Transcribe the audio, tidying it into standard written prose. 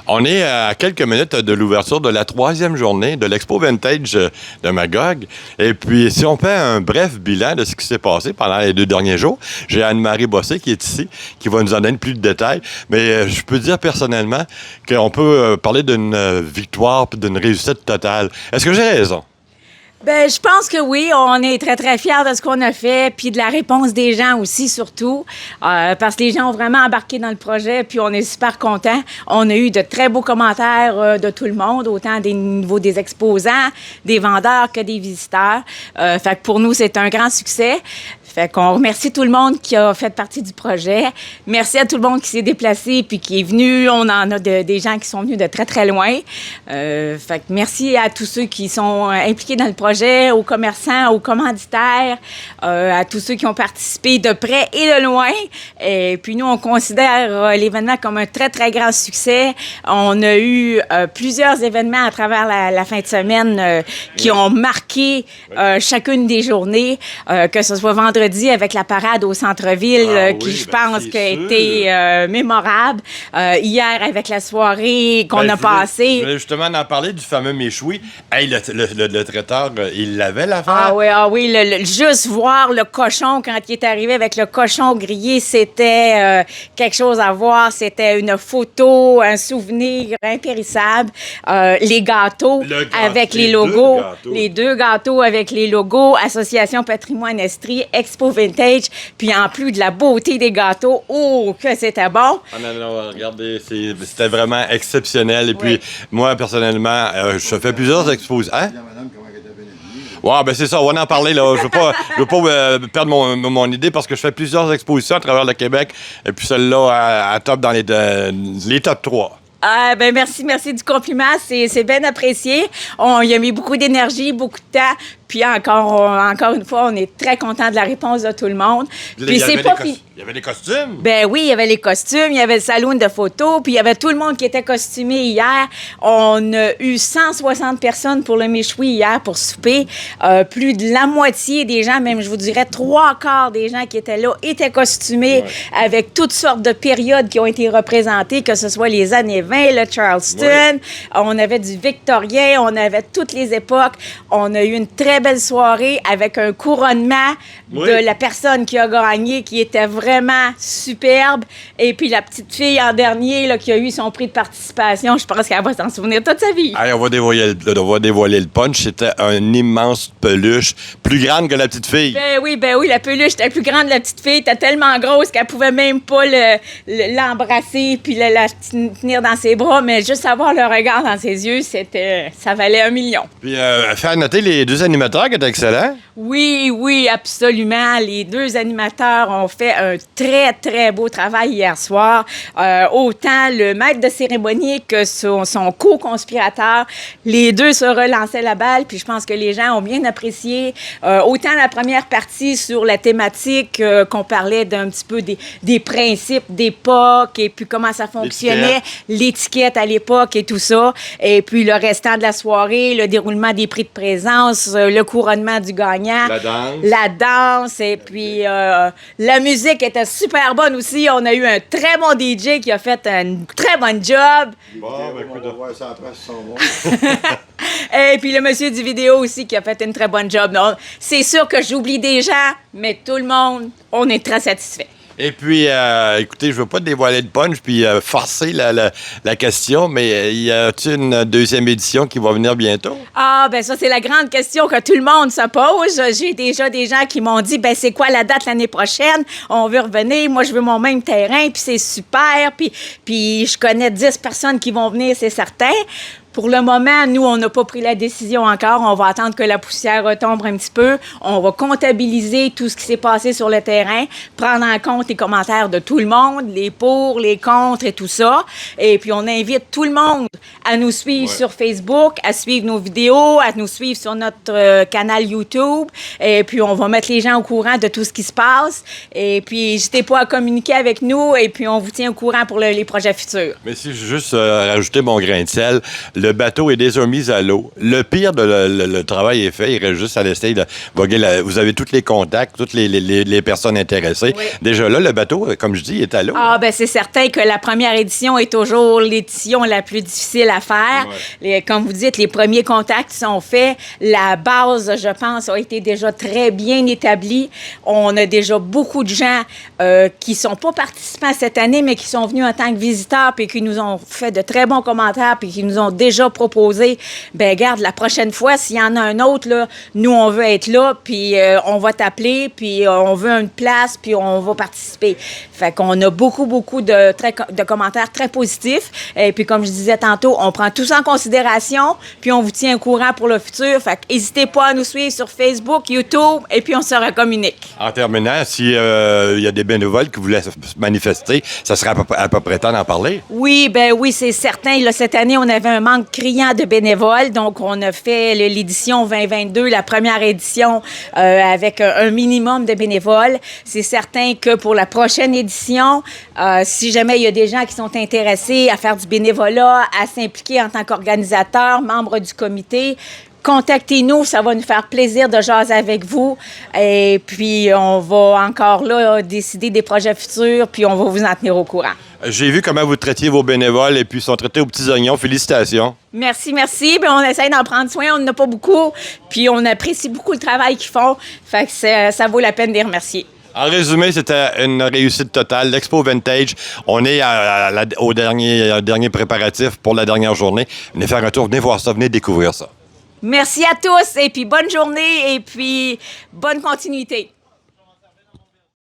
On est à quelques minutes de l'ouverture de la 3e journée de l'Expo Vintage de Magog. Et puis, si on fait un bref bilan de ce qui s'est passé pendant les 2 derniers jours, j'ai Anne-Marie Bossé qui est ici, qui va nous en donner plus de détails. Mais je peux dire personnellement qu'on peut parler d'une victoire et d'une réussite totale. Est-ce que j'ai raison? Ben, je pense que oui, on est très, très fiers de ce qu'on a fait, puis de la réponse des gens aussi, surtout, parce que les gens ont vraiment embarqué dans le projet, puis on est super contents. On a eu de très beaux commentaires de tout le monde, autant des niveaux des exposants, des vendeurs que des visiteurs. Fait que pour nous, c'est un grand succès. Fait qu'on remercie tout le monde qui a fait partie du projet. Merci à tout le monde qui s'est déplacé puis qui est venu. On en a des gens qui sont venus de très, très loin. Fait que merci à tous ceux qui sont impliqués dans le projet, aux commerçants, aux commanditaires, à tous ceux qui ont participé de près et de loin. Et puis nous, on considère l'événement comme un très, très grand succès. On a eu plusieurs événements à travers la fin de semaine qui ont marqué chacune des journées, que ce soit vendredi avec la parade au centre-ville, qui, je pense, a été mémorable. Hier, avec la soirée qu'on a passée. Je voulais justement en parler du fameux méchoui. Hey, le traiteur, il l'avait, l'affaire? Ah oui, juste voir le cochon quand il est arrivé avec le cochon grillé, c'était quelque chose à voir. C'était une photo, un souvenir impérissable. Les gâteaux avec les logos. Les 2 gâteaux avec les logos. Association Patrimoine Estrie, Expo Vintage, puis en plus de la beauté des gâteaux, oh, que c'était bon! Ah non, regardez, c'était vraiment exceptionnel. Et puis, moi, personnellement, je fais plusieurs expositions. Hein? Ouais, ben c'est ça, on va en parler, là. Je veux pas perdre mon idée parce que je fais plusieurs expositions à travers le Québec. Et puis celle-là, elle top dans les top 3. Ah, ben merci du compliment. C'est bien apprécié. On y a mis beaucoup d'énergie, beaucoup de temps. Puis encore une fois, on est très content de la réponse de tout le monde. Puis c'est pas fini. Il y avait des costumes? Ben oui, il y avait les costumes, il y avait le salon de photos, puis il y avait tout le monde qui était costumé hier. On a eu 160 personnes pour le méchoui hier pour souper. Plus de la moitié des gens, même je vous dirais 3/4 des gens qui étaient là, étaient costumés avec toutes sortes de périodes qui ont été représentées, que ce soit les années 20, le Charleston. On avait du victorien, on avait toutes les époques. On a eu une très belle soirée avec un couronnement de la personne qui a gagné, qui était vraiment superbe. Et puis la petite fille en dernier là, qui a eu son prix de participation, je pense qu'elle va s'en souvenir toute sa vie. Allez, on va dévoiler le punch. C'était une immense peluche, plus grande que la petite fille. Ben oui, la peluche était plus grande que la petite fille. Elle était tellement grosse qu'elle pouvait même pas l'embrasser puis la tenir dans ses bras, mais juste avoir le regard dans ses yeux, ça valait 1 million. Puis faire noter les 2 animateurs qui étaient excellents. Oui, absolument. Les 2 animateurs ont fait un très, très beau travail hier soir. Autant le maître de cérémonie que son co-conspirateur. Les 2 se relançaient la balle, puis je pense que les gens ont bien apprécié. Autant la première partie sur la thématique qu'on parlait d'un petit peu des principes d'époque et puis comment ça fonctionnait, l'étiquette à l'époque et tout ça. Et puis le restant de la soirée, le déroulement des prix de présence, le couronnement du gagnant. La danse. Et puis la musique était super bonne aussi. On a eu un très bon DJ qui a fait un très bon job. Bon, ben écoute, on va voir ça après, ils sont bons. Et puis le monsieur du vidéo aussi qui a fait une très bonne job. Non, c'est sûr que j'oublie des gens, mais tout le monde, on est très satisfait. Et puis, écoutez, je veux pas dévoiler le punch puis forcer la question, mais y a-t-il une 2e édition qui va venir bientôt? Ah, ben ça, c'est la grande question que tout le monde se pose. J'ai déjà des gens qui m'ont dit, ben c'est quoi la date l'année prochaine? On veut revenir. Moi, je veux mon même terrain, puis c'est super. Puis je connais 10 personnes qui vont venir, c'est certain. Pour le moment, nous, on n'a pas pris la décision encore. On va attendre que la poussière retombe un petit peu. On va comptabiliser tout ce qui s'est passé sur le terrain, prendre en compte les commentaires de tout le monde, les pour, les contre et tout ça. Et puis, on invite tout le monde à nous suivre Ouais. sur Facebook, à suivre nos vidéos, à nous suivre sur notre canal YouTube. Et puis, on va mettre les gens au courant de tout ce qui se passe. Et puis, n'hésitez pas à communiquer avec nous. Et puis, on vous tient au courant pour les projets futurs. Mais si je veux juste rajouter mon grain de sel, le bateau est déjà mis à l'eau. Le pire de le travail est fait. Il reste juste à l'essayer de voguer. Vous avez tous les contacts, toutes les personnes intéressées. Oui. Déjà là, le bateau, comme je dis, est à l'eau. Ah, ben c'est certain que la première édition est toujours l'édition la plus difficile à faire. Comme vous dites, les premiers contacts sont faits. La base, je pense, a été déjà très bien établie. On a déjà beaucoup de gens qui sont pas participants cette année, mais qui sont venus en tant que visiteurs puis qui nous ont fait de très bons commentaires puis qui nous ont déjà proposé, ben garde, la prochaine fois, s'il y en a un autre, là, nous, on veut être là, puis on va t'appeler, puis on veut une place, puis on va participer. Fait qu'on a beaucoup de commentaires très positifs. Et puis, comme je disais tantôt, on prend tout ça en considération, puis on vous tient au courant pour le futur. Fait que n'hésitez pas à nous suivre sur Facebook, YouTube, et puis on se recommunique. En terminant, s'il y a des bénévoles qui voulaient se manifester, ça serait à peu près temps d'en parler? Oui, c'est certain. Là, cette année, on avait un manque criant de bénévoles. Donc, on a fait l'édition 2022, la première édition, avec un minimum de bénévoles. C'est certain que pour la prochaine édition, si jamais il y a des gens qui sont intéressés à faire du bénévolat, à s'impliquer en tant qu'organisateurs, membres du comité, contactez-nous, ça va nous faire plaisir de jaser avec vous. Et puis, on va encore là décider des projets futurs, puis on va vous en tenir au courant. J'ai vu comment vous traitiez vos bénévoles et puis ils sont traités aux petits oignons. Félicitations. Merci. Bien, on essaie d'en prendre soin. On n'en a pas beaucoup. Puis, on apprécie beaucoup le travail qu'ils font. Fait que ça vaut la peine de les remercier. En résumé, c'était une réussite totale. L'Expo Vintage, on est au dernier préparatif pour la dernière journée. Venez faire un tour, venez voir ça, venez découvrir ça. Merci à tous et puis bonne journée et puis bonne continuité.